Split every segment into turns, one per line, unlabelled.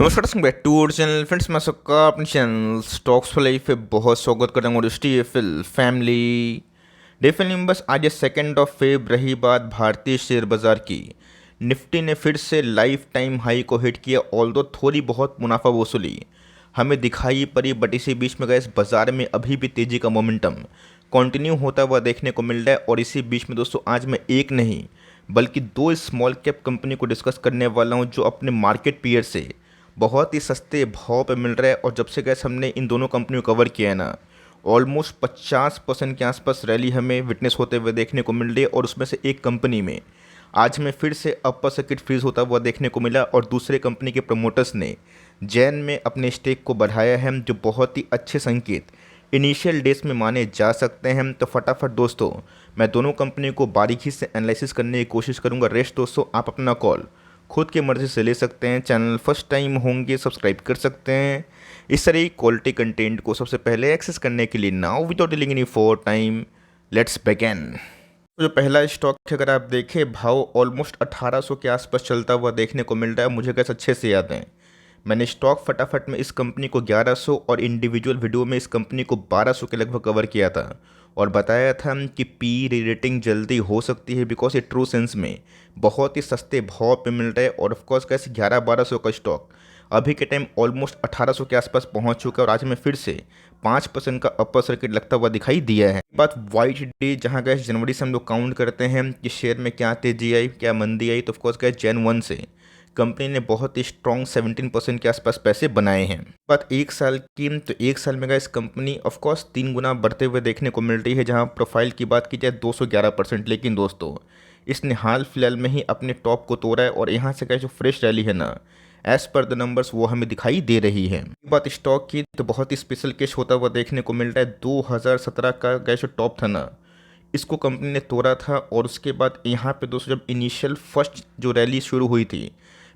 नमस्कार दोस्तों, back to our channel. Friends, मैं सबका अपने चैनल स्टॉक्स फॉर लाइफ पे बहुत स्वागत करता हूँ। और टीएफएल फैमिली डेफिनेटली में बस आज 2 फेब रही बात भारतीय शेयर बाजार की। निफ्टी ने फिर से लाइफ टाइम हाई को हिट किया, ऑल्दो थोड़ी बहुत मुनाफा वसूली हमें दिखाई पड़ी, बट इसी बीच में गए इस बाजार में अभी भी तेज़ी का मोमेंटम कंटिन्यू होता हुआ देखने को मिल रहा है। और इसी बीच में दोस्तों आज मैं एक नहीं बल्कि दो स्मॉल कैप कंपनी को डिस्कस करने वाला हूं जो अपने मार्केट पीयर से बहुत ही सस्ते भाव पे मिल रहा है। और जब से गैस हमने इन दोनों कंपनियों को कवर किया है ना, ऑलमोस्ट 50% के आसपास रैली हमें विटनेस होते हुए देखने को मिल रही है। और उसमें से एक कंपनी में आज हमें फिर से अपर सर्किट फ्रीज होता हुआ देखने को मिला, और दूसरे कंपनी के प्रमोटर्स ने जैन में अपने स्टेक को बढ़ाया है, जो बहुत ही अच्छे संकेत इनिशियल डेज में माने जा सकते हैं। तो फटाफट दोस्तों मैं दोनों कंपनी को बारीकी से एनालिसिस करने की कोशिश करूंगा। रेस्ट दोस्तों आप अपना कॉल खुद की मर्ज़ी से ले सकते हैं। चैनल फर्स्ट टाइम होंगे सब्सक्राइब कर सकते हैं इस तरह की क्वालिटी कंटेंट को सबसे पहले एक्सेस करने के लिए। Now without delaying any for time, let's begin. जो पहला स्टॉक है, अगर आप देखें भाव ऑलमोस्ट 1800 के आसपास चलता हुआ देखने को मिल रहा है। मुझे कैसे अच्छे से याद है, मैंने स्टॉक फटाफट में इस कंपनी को 1100 और इंडिविजुअल वीडियो में इस कंपनी को 1200 के लगभग कवर किया था। और बताया था कि पी रेटिंग जल्दी हो सकती है, बिकॉज ये ट्रू सेंस में बहुत ही सस्ते भाव पे मिल रहा है। और ऑफकोर्स कैसे 11-1200 का स्टॉक अभी के टाइम ऑलमोस्ट 1800 के आसपास पहुंच चुका है। और आज में फिर से 5% का अपर सर्किट लगता हुआ दिखाई दिया है। बात वाइट डे जहां गए जनवरी से हम लोग काउंट करते हैं कि शेयर में क्या तेजी आई क्या मंदी आई, तो ऑफकोर्स गए Jan 1 से कंपनी ने बहुत ही स्ट्रॉन्ग 17% के आसपास पैसे बनाए हैं। बात एक साल की, तो एक साल में इस कंपनी ऑफकोर्स 3 गुना बढ़ते हुए देखने को मिल रही है। जहां प्रोफाइल की बात की जाए 211%। लेकिन दोस्तों इसने हाल फिलहाल में ही अपने टॉप को तोड़ा है, और यहाँ से जो फ्रेश रैली है ना, एज पर द नंबर्स वो हमें दिखाई दे रही है। बात स्टॉक की, तो बहुत ही स्पेशल केस होता हुआ देखने को मिल रहा है। 2017 का जो टॉप था ना, इसको कंपनी ने तोड़ा था। और उसके बाद यहाँ पे दोस्तों जब इनिशियल फर्स्ट जो रैली शुरू हुई थी,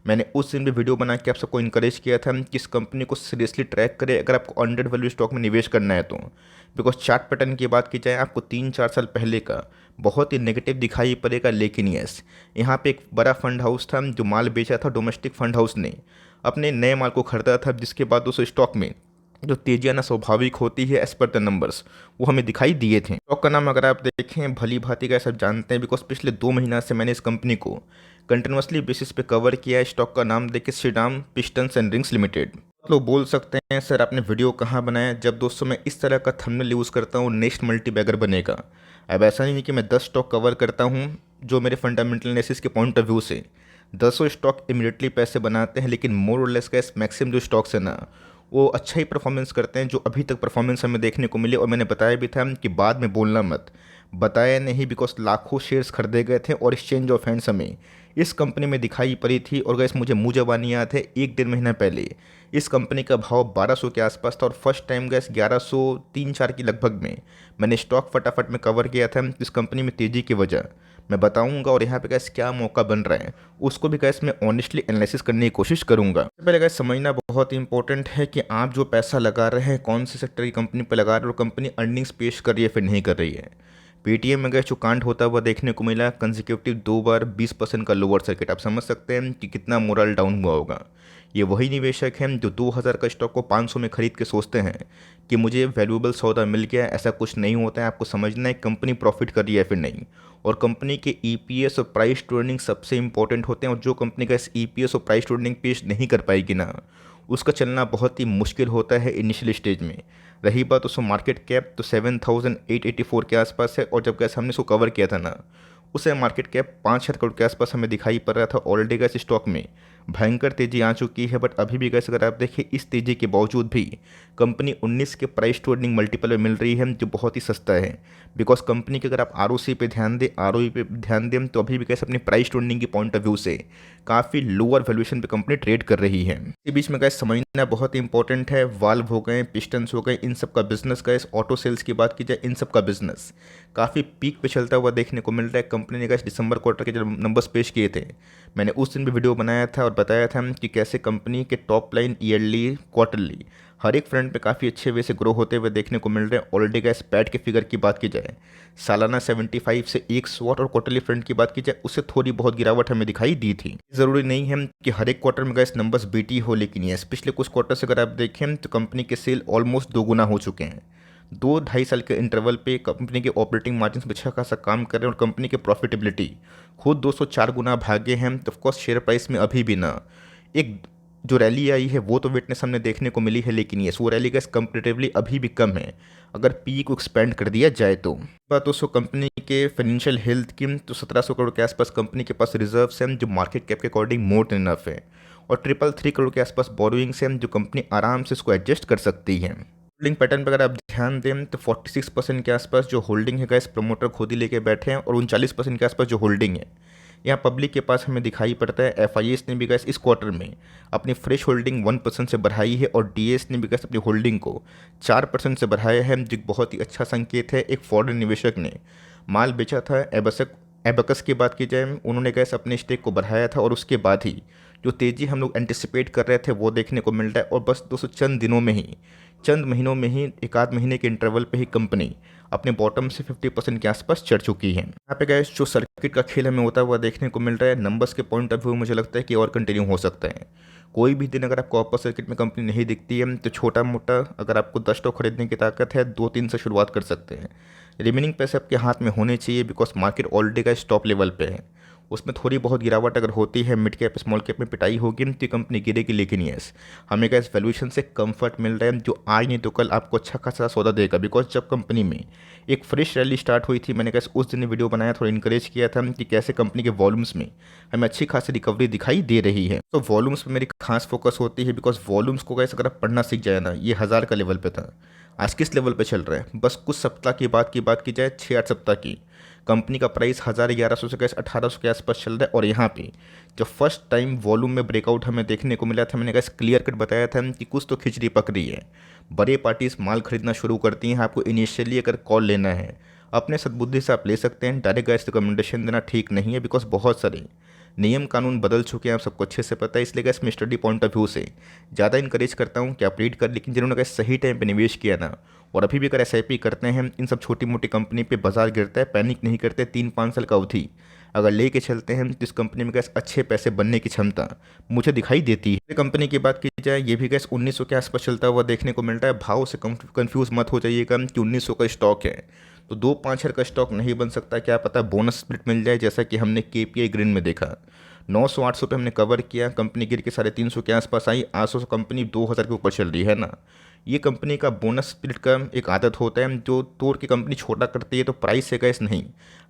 मैंने उस दिन भी वीडियो बना के आप सबको इनकरेज किया था कि इस कंपनी को सीरियसली ट्रैक करें अगर आपको अंडर वैल्यू स्टॉक में निवेश करना है तो। बिकॉज चार्ट पैटर्न की बात की जाए, आपको 3-4 साल पहले का बहुत ही नेगेटिव दिखाई पड़ेगा। लेकिन यस, यहाँ पे एक बड़ा फंड हाउस था जो माल बेचा था। डोमेस्टिक फंड हाउस ने अपने नए माल को खरीदा था, जिसके बाद उस स्टॉक में जो तेजी आना स्वाभाविक होती है एज पर द नंबर्स वो हमें दिखाई दिए थे। स्टॉक का नाम अगर आप देखें भली भांति का सब जानते हैं, बिकॉज पिछले 2 महीना से मैंने इस कंपनी को कंटिन्यूसली बेसिस पे कवर किया है। स्टॉक का नाम देखिए Shriram pistons and rings limited. लोग बोल सकते हैं सर आपने वीडियो कहाँ बनाया, जब दोस्तों मैं इस तरह का थंबनेल यूज़ करता हूँ नेक्स्ट मल्टीबैगर बनेगा। अब ऐसा नहीं है कि मैं 10 स्टॉक कवर करता हूँ जो मेरे फंडामेंटल एनालिसिस के पॉइंट ऑफ व्यू से 10 स्टॉक इमीडिएटली पैसे बनाते हैं, लेकिन मोर और लेस का मैक्सिमम जो स्टॉक्स है ना वो अच्छा ही परफॉर्मेंस करते हैं, जो अभी तक परफॉर्मेंस हमें देखने को मिले। और मैंने बताया भी था कि बाद में बोलना मत, बताया नहीं, बिकॉज लाखों शेयर्स खरीदे गए थे और एक्सचेंज ऑफ हैंड्स हमें इस कंपनी में दिखाई पड़ी थी। और गैस मुझे मुँह ज़बानी याद है 1-1.5 महीना पहले इस कंपनी का भाव 1200 के आसपास था, और फर्स्ट टाइम गैस 1103-4 की लगभग में मैंने स्टॉक फटाफट में कवर किया था। इस कंपनी में तेज़ी की वजह मैं बताऊंगा, और यहाँ पे गैस क्या मौका बन रहा है उसको भी गैस मैं ऑनेस्टली एनालिसिस करने की कोशिश करूंगा। सबसे पहले गैस समझना बहुत इंपॉर्टेंट है कि आप जो पैसा लगा रहे हैं कौन से सेक्टर की कंपनी पर लगा रहे हो, और कंपनी अर्निंग्स पेश कर रही है फिर नहीं कर रही है। पेटीएम में गैस जो कांड होता हुआ देखने को मिला, कंसेक्यूटिव 2 बार 20% का लोअर सर्किट, आप समझ सकते हैं कि कितना मोरल डाउन हुआ होगा। ये वही निवेशक हैं जो 2000 का स्टॉक को 500 में खरीद के सोचते हैं कि मुझे वैल्यूएबल सौदा मिल गया। ऐसा कुछ नहीं होता है। आपको समझना है कंपनी प्रॉफिट कर रही है फिर नहीं, और कंपनी के ईपीएस और प्राइस टू अर्निंग सबसे इंपॉर्टेंट होते हैं। और जो कंपनी का इस ईपीएस और प्राइस टू अर्निंग पेश नहीं कर पाएगी ना, उसका चलना बहुत ही मुश्किल होता है इनिशियल स्टेज में। रही बात उसको मार्केट कैप, तो 7884 के आसपास है। और जब गैस हमने इसको कवर किया था ना, उसे मार्केट कैप 5,000 करोड़ के आसपास हमें दिखाई पड़ रहा था। ऑलरेडी गैस स्टॉक में भयंकर तेजी आ चुकी है, बट अभी भी गैस अगर आप देखें इस तेजी के बावजूद भी कंपनी 19 के प्राइस टू अर्निंग मल्टीपल में मिल रही है, जो बहुत ही सस्ता है। बिकॉज कंपनी के अगर आप आरओसी पे ध्यान दें, आरओई पे ध्यान दें, तो अभी भी गैस अपनी प्राइस टू अर्निंग की पॉइंट ऑफ व्यू से काफ़ी लोअर वैल्यूएशन पे कंपनी ट्रेड कर रही है। इसी बीच में गैस समझना बहुत ही इंपॉर्टेंट है, वाल्व हो गए, पिस्टन्स हो गए, इन सब का बिजनेस गैस, ऑटो सेल्स की बात की जाए, इन सब का बिजनेस काफ़ी पीक पे चलता हुआ देखने को मिल रहा है। कंपनी ने गैस दिसंबर क्वार्टर के जो नंबर्स पेश किए थे, मैंने उस दिन भी वीडियो बनाया था और बताया था कि कैसे कंपनी के टॉप लाइन ईयरली क्वार्टरली हर एक फ्रंट पे काफ़ी अच्छे वे से ग्रो होते हुए देखने को मिल रहे हैं। ऑलरेडी गैस पैट के फिगर की बात की जाए सालाना 75 से 100 और क्वार्टरली फ्रंट की बात की जाए उससे थोड़ी बहुत गिरावट हमें दिखाई दी थी। ज़रूरी नहीं है कि हर एक क्वार्टर में गैस नंबर्स बीटी हो, लेकिन ये पिछले कुछ क्वार्टर से अगर आप देखें तो कंपनी के सेल ऑलमोस्ट दोगुना हो चुके हैं। 2-2.5 साल के इंटरवल पे कंपनी के ऑपरेटिंग मार्जिन में अच्छा खासा काम कर रहे हैं और कंपनी की प्रॉफिटेबिलिटी खुद 204 गुना भागे हैं। तो ऑफकोर्स शेयर प्राइस में अभी भी ना एक जो रैली आई है वो तो विटनेस हमने देखने को मिली है, लेकिन ये वो रैली का कंपेरेटिवली अभी भी कम है अगर पी को एक्सपेंड कर दिया जाए तो। बात दोस्तों कंपनी के फाइनेंशियल हेल्थ की, तो 1700 करोड़ के आसपास कंपनी के पास रिजर्व्स हैं जो मार्केट कैप के अकॉर्डिंग मोर देन इनफ है, और 333 करोड़ के आसपास बोरोइंग्स हैं जो कंपनी आराम से इसको एडजस्ट कर सकती है। होल्डिंग पैटर्न पर अगर आप ध्यान दें तो 46% के आसपास जो होल्डिंग है गैस प्रमोटर खुद ही लेके बैठे हैं, और 39% के आसपास जो होल्डिंग है यहाँ पब्लिक के पास हमें दिखाई पड़ता है। एफआईएस ने भी गैस इस क्वार्टर में अपनी फ्रेश होल्डिंग 1% से बढ़ाई है, और डीएस ने भी गैस अपनी होल्डिंग को 4% से बढ़ाया है, जो बहुत ही अच्छा संकेत है। एक फॉरेन निवेशक ने माल बेचा था एबकस की बात की जाए, उन्होंने गैस अपने स्टेक को बढ़ाया था, और उसके बाद ही जो तेज़ी हम लोग एंटिसिपेट कर रहे थे वो देखने को मिल रहा है। और बस दोस्तों चंद महीनों में ही एक आध महीने के इंटरवल पे ही कंपनी अपने बॉटम से 50% के आसपास चढ़ चुकी है। यहाँ पे गैस जो सर्किट का खेल हमें होता हुआ देखने को मिल रहा है, नंबर्स के पॉइंट ऑफ व्यू मुझे लगता है कि और कंटिन्यू हो सकता है। कोई भी दिन अगर आपको अपर सर्किट में कंपनी नहीं दिखती है तो छोटा मोटा अगर आपको 10 स्टॉक खरीदने की ताकत है 2-3 से शुरुआत कर सकते हैं। रिमेनिंग पैसे आपके हाथ में होने चाहिए, बिकॉज मार्केट ऑलरेडी का स्टॉप लेवल पे है। उसमें थोड़ी बहुत गिरावट अगर होती है, मिड कैप स्मॉल कैप में पिटाई होगी तो कंपनी गिरेगी, लेकिन यस हमें क्या इस वैल्यूएशन से कंफर्ट मिल रहा है जो आज नहीं तो कल आपको अच्छा खासा सौदा देगा। बिकॉज जब कंपनी में एक फ्रेश रैली स्टार्ट हुई थी, मैंने कैसे उस दिन वीडियो बनाया, थोड़ा इंकरेज किया था कि कैसे कंपनी के वॉल्यूम्स में हमें अच्छी खासी रिकवरी दिखाई दे रही है। तो वॉल्यूम्स पर मेरी खास फोकस होती है, बिकॉज वॉल्यूम्स को कैसे अगर आप पढ़ना सीख जाए ना, ये 1000 का लेवल पे था, आज किस लेवल पे चल रहा है। बस कुछ सप्ताह की बात की जाए 6-8 सप्ताह की, कंपनी का प्राइस 1100 से कैसे 1800 के आसपास चल रहा है। और यहाँ पे जब फर्स्ट टाइम वॉल्यूम में ब्रेकआउट हमें देखने को मिला था, मैंने कैसे क्लियर कट बताया था कि कुछ तो खिचड़ी पक रही है। बड़े पार्टीज माल खरीदना शुरू करती हैं। आपको इनिशियली अगर कॉल लेना है अपने सद्बुद्धि से आप ले सकते हैं, डायरेक्ट गैस रिकमेंडेशन देना ठीक नहीं है, बिकॉज बहुत सारे नियम कानून बदल चुके हैं, आप सबको अच्छे से पता है। इसलिए गैस मैं स्टडी पॉइंट ऑफ व्यू से ज़्यादा इंकरेज करता हूँ कि आप रीड कर, लेकिन जिन्होंने गैस सही टाइम पे निवेश किया ना, और अभी भी अगर एसआईपी करते हैं, इन सब छोटी मोटी कंपनी पे बाजार गिरता है, पैनिक नहीं करते। 3-5 साल का अवधि अगर लेके चलते हैं तो इस कंपनी में गैस अच्छे पैसे बनने की क्षमता मुझे दिखाई देती है। कंपनी की बात की जाए, ये भी गैस 1900 के आसपास चलता हुआ देखने को मिल रहा है। भाव से कंफ्यूज मत हो जाइएगा कि 1900 का स्टॉक है तो 2-5 हज़ार का स्टॉक नहीं बन सकता। क्या पता बोनस स्प्लिट मिल जाए, जैसा कि हमने केपीआई ग्रीन में देखा। 900-800 पे हमने कवर किया, कंपनी गिर के 350 के आसपास आई। 800 से कंपनी 2000 के ऊपर चल रही है ना। ये कंपनी का बोनस स्प्लिट का एक आदत होता है जो तोड़ के कंपनी छोटा करती है। तो प्राइस से गैस नहीं,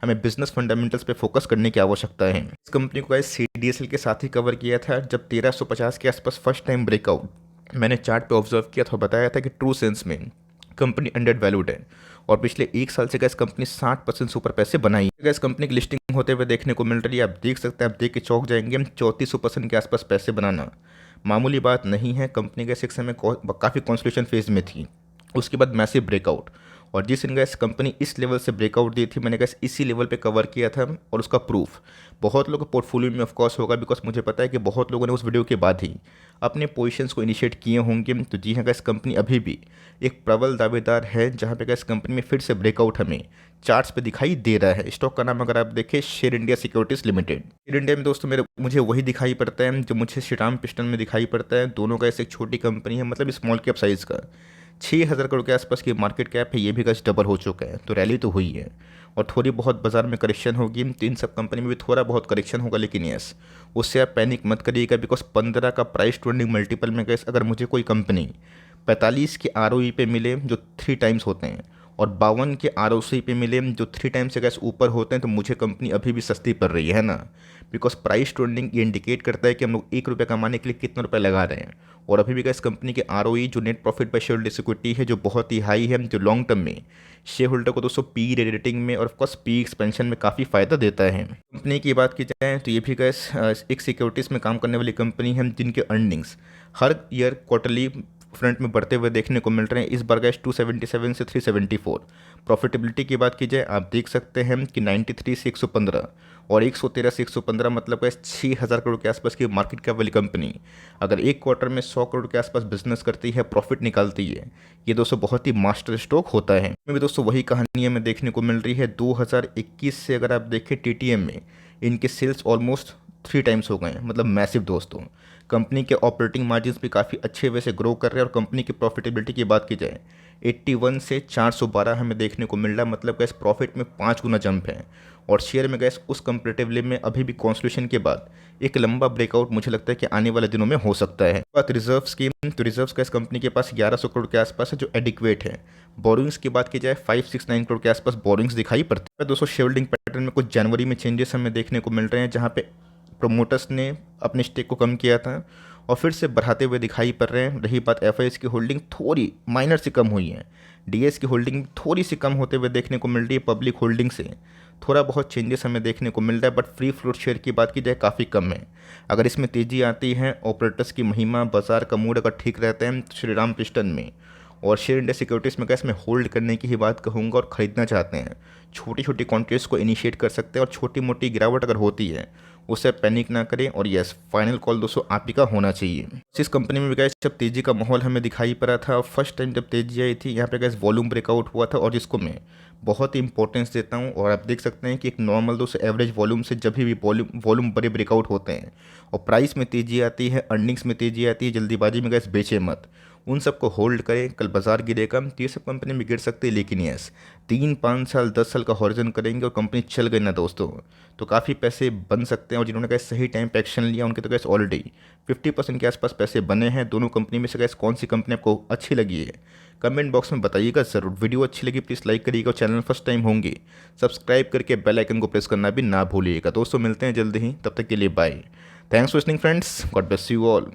हमें बिजनेस फंडामेंटल्स पे फोकस करने की आवश्यकता है। इस कंपनी को गैस सीडीएसएल के साथ ही कवर किया था जब 1350 के आसपास फर्स्ट टाइम ब्रेकआउट मैंने चार्ट पे ऑब्जर्व किया था, बताया था कि ट्रू सेंस में कंपनी अंडर वैल्यूड है, और पिछले 1 साल से गैस कंपनी 60% से ऊपर पैसे बनाई। गैस कंपनी की लिस्टिंग होते हुए देखने को मिल रही है, आप देख सकते हैं, आप देख के चौंक जाएंगे। 3400% के आसपास पैसे बनाना मामूली बात नहीं है। कंपनी गैस एक समय काफ़ी कॉन्सोलिडेशन फेज में थी, उसके बाद मैसिव ब्रेकआउट, और जिस दिन गैस कंपनी इस लेवल से ब्रेकआउट दी थी, मैंने गैस इसी लेवल पे कवर किया था। और उसका प्रूफ बहुत लोगों के पोर्टफोलियो में ऑफकोर्स होगा, बिकॉज मुझे पता है कि बहुत लोगों ने उस वीडियो के बाद ही अपने पोजीशंस को इनिशिएट किए होंगे। तो जी हाँ गैस, कंपनी अभी भी एक प्रबल दावेदार है, जहाँ पे गैस कंपनी में फिर से ब्रेकआउट हमें चार्ट्स पे दिखाई दे रहा है। स्टॉक का नाम अगर आप देखें, share India securities limited. Share India में दोस्तों मुझे वही दिखाई पड़ता है जो मुझे श्रीराम पिस्टन में दिखाई पड़ता है। दोनों का ऐसे एक छोटी कंपनी है, मतलब स्मॉल कैप साइज़ का। 6000 करोड़ के आसपास की मार्केट कैप है, ये भी गैस डबल हो चुका है। तो रैली तो हुई है, और थोड़ी बहुत बाजार में करेक्शन होगी, तो इन सब कंपनी में भी थोड़ा बहुत करेक्शन होगा, लेकिन यस उससे आप पैनिक मत करिएगा। बिकॉज 15 का प्राइस टू अर्निंग मल्टीपल में गैस अगर मुझे कोई कंपनी 45 के आरओई पे मिले जो 3 टाइम्स होते हैं, और 52 के आरओसी पे मिले जो 3 टाइम्स से गैस ऊपर होते हैं, तो मुझे कंपनी अभी भी सस्ती पड़ रही है ना। बिकॉज प्राइस टू अर्निंग ये इंडिकेट करता है कि हम लोग 1 रुपये कमाने के लिए कितना रुपये लगा रहे हैं। और अभी भी गैस कंपनी के आरओई जो net profit by share equity है, जो बहुत ही हाई है, जो लॉन्ग टर्म में शेयर होल्डर को दोस्तों पी रेटिंग में और ऑफकोर्स पी एक्सपेंशन में काफ़ी फ़ायदा देता है। कंपनी की बात की जाए तो ये भी गैस एक सिक्योरिटीज़ में काम करने वाली कंपनी है, जिनके अर्निंग्स हर ईयर क्वार्टरली फ्रंट में बढ़ते हुए देखने को मिल रहे हैं। इस बार गैस 277 से 374। प्रॉफिटेबिलिटी की बात की जाए आप देख सकते हैं कि 93 से 115 और 113 से 115 मतलब गैस 6000 करोड़ के आसपास की मार्केट कैप वाली कंपनी अगर एक क्वार्टर में 100 करोड़ के आसपास बिजनेस करती है, प्रॉफिट निकालती है, ये दोस्तों बहुत ही मास्टर स्टॉक होता है। इसमें भी दोस्तों वही कहानी हमें देखने को मिल रही है। 2021 से अगर आप देखें टीटीएम में इनके सेल्स ऑलमोस्ट 3 टाइम्स हो गए हैं, मतलब मैसिव दोस्तों। कंपनी के ऑपरेटिंग मार्जिन्स भी काफ़ी अच्छे वे से ग्रो कर रहे हैं और कंपनी की प्रॉफिटेबिलिटी की बात की जाए 81 से 412 हमें देखने को मिल रहा है, मतलब गैस प्रॉफिट में 5 गुना जंप है। और शेयर में गैस उस कंपेरेटिवली में अभी भी कॉन्स्टिट्यूशन के बाद एक लंबा ब्रेकआउट मुझे लगता है कि आने वाले दिनों में हो सकता है। बात रिजर्व्स की, तो रिजर्व्स गैस कंपनी के पास 1100 करोड़ के आसपास है जो एडिक्वेट है। बोरिंग्स की बात की जाए 569 करोड़ के आसपास बोरिंग्स दिखाई पड़ती है। दोस्तों शेयर होल्डिंग पैटर्न में कुछ जनवरी में चेंजेस हमें देखने को मिल रहे हैं जहाँ पे प्रोमोटर्स ने अपने स्टेक को कम किया था और फिर से बढ़ाते हुए दिखाई पड़ रहे हैं। रही बात एफआईएस की होल्डिंग थोड़ी माइनर से कम हुई है, डीएस की होल्डिंग थोड़ी सी कम होते हुए देखने को मिल रही है। पब्लिक होल्डिंग से थोड़ा बहुत चेंजेस हमें देखने को मिल रहा है, बट फ्री फ्लोट शेयर की बात की जाए काफ़ी कम है। अगर इसमें तेज़ी आती है, ऑपरेटर्स की महिमा, बाजार का मूड अगर ठीक रहता है तो श्रीराम पिस्टन में और शेयर इंडिया सिक्योरिटीज़ में गैस में होल्ड करने की ही बात कहूँगा। और ख़रीदना चाहते हैं छोटी छोटी कॉन्ट्रेक्ट्स को इनिशिएट कर सकते हैं और छोटी मोटी गिरावट अगर होती है उससे पैनिक ना करें। और यस, फाइनल कॉल दोस्तों आप ही का होना चाहिए। इस कंपनी में भी गैस जब तेज़ी का माहौल हमें दिखाई पड़ा था, फर्स्ट टाइम जब तेज़ी आई थी यहाँ पे गैस वॉल्यूम ब्रेकआउट हुआ था और जिसको मैं बहुत ही इंपॉर्टेंस देता हूँ। और आप देख सकते हैं कि एक नॉर्मल दोस्तों एवरेज वॉल्यूम से जब भी वॉल्यूम बड़े ब्रेकआउट होते हैं और प्राइस में तेज़ी आती है, अर्निंग्स में तेज़ी आती है, जल्दीबाजी में गैस बेचे मत, उन सबको होल्ड करें। कल बाजार गिरेगा तो ये सब कंपनी में गिर सकती है, लेकिन यस 3-5 साल 10 साल का हॉरिजन करेंगे और कंपनी चल गई ना दोस्तों तो काफ़ी पैसे बन सकते हैं। और जिन्होंने गैस सही टाइम पे एक्शन लिया उनके तो गैस ऑलरेडी 50% के आसपास पैसे बने हैं। दोनों कंपनी में से गैस कौन सी कंपनी आपको अच्छी लगी है कमेंट बॉक्स में बताइएगा ज़रूर। वीडियो अच्छी लगी प्लीज़ लाइक करिएगा और चैनल फर्स्ट टाइम होंगे सब्सक्राइब करके बेल आइकन को प्रेस करना भी ना भूलिएगा। दोस्तों मिलते हैं जल्दी ही, तब तक के लिए bye. Thanks for listening friends, God bless you all.